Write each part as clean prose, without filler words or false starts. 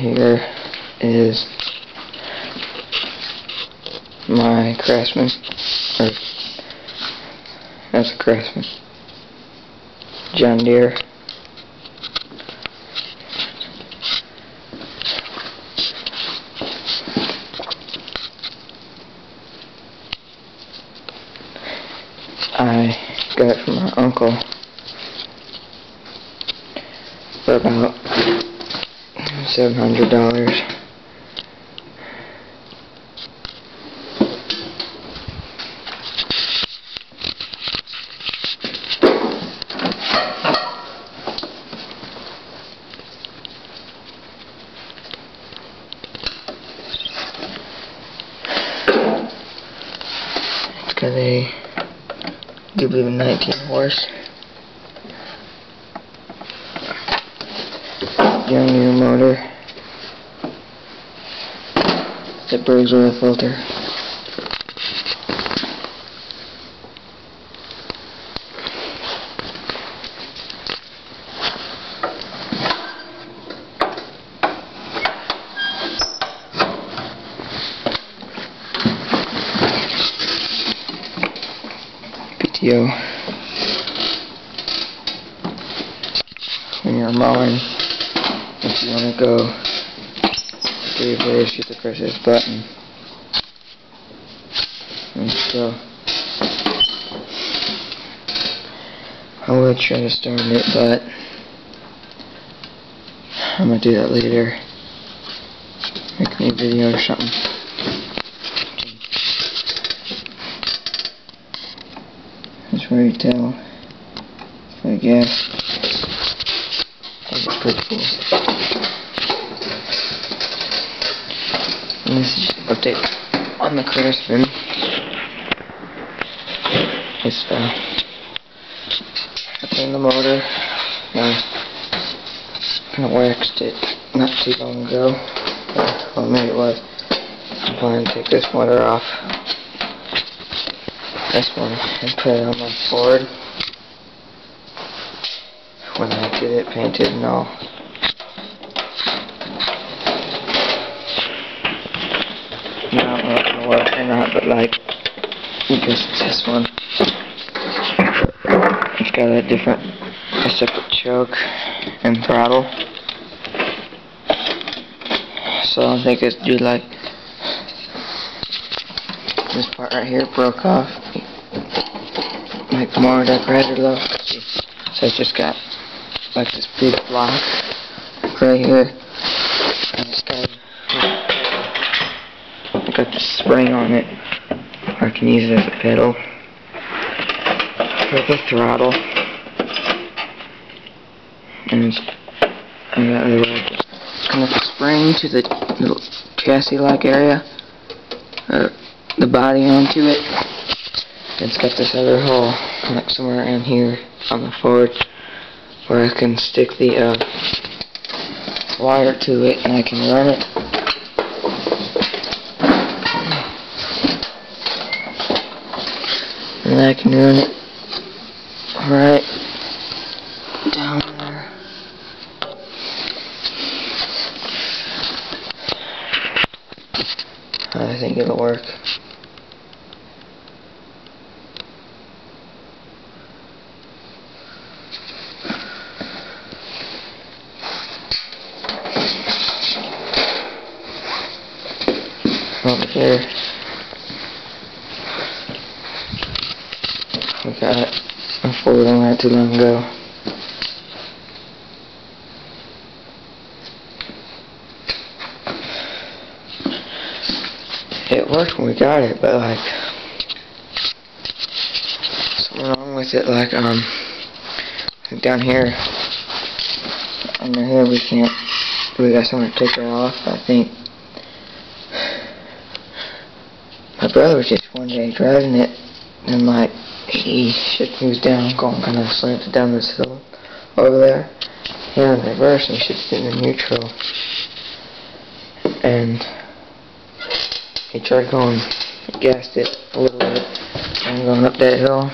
here is my Craftsman, or that's a Craftsman, John Deere. I got it from my uncle for about $700. It's got a, I do believe, a 19 horse John Deere motor. That Briggs oil filter. PTO. When you're mowing, if you want to go to your place, you have to press this button. And so, I would try to start it, but I'm going to do that later. Make a new video or something. That's where you tell, I guess. I think it's pretty cool. And this is just an update on the Craftsman. It's I cleaned the motor. Kind of waxed it not too long ago. Well, maybe it was. I'm planning to take this motor off. This one and put it on my Ford when I get it painted and all. Now, I don't know if it's gonna work or not, but like, because this one, it's got a separate choke and throttle. So I think it's due like this part right here broke off. Like more decorated look. So it's just got like this big block right here. And it's got the spring on it. I can use it as a pedal for the throttle. And it's got the kind of a spring to the little chassis-like area. The body onto it. It's got this other hole, like somewhere around here on the Ford, where I can stick the wire to it and I can run it. And I can run it right down there. I think it'll work. Over here, we got a Ford on that too long ago. It worked when we got it, but like something wrong with it. Like down here, under here we can't. We got somewhere to take it off. I think. My brother was just one day driving it, and like he was down, going kind of slanted down this hill over there. Yeah, in reverse, and he should have been in neutral. And he tried going, gassed it a little bit, and going up that hill.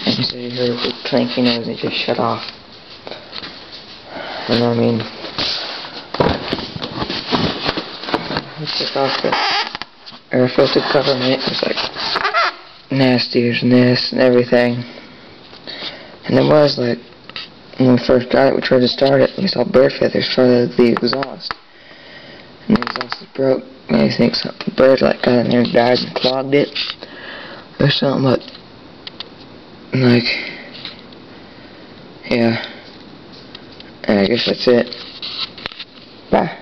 And he said he heard a big clanking noise, and it just shut off. And I mean, we took off the air filter cover and it was like nasty as nest and everything. And it was like, when we first got it, we tried to start it, we saw bird feathers from the exhaust. And the exhaust was broke. I think some bird like got in there and died and clogged it. Or something, but like, yeah. And I guess that's it. Bye.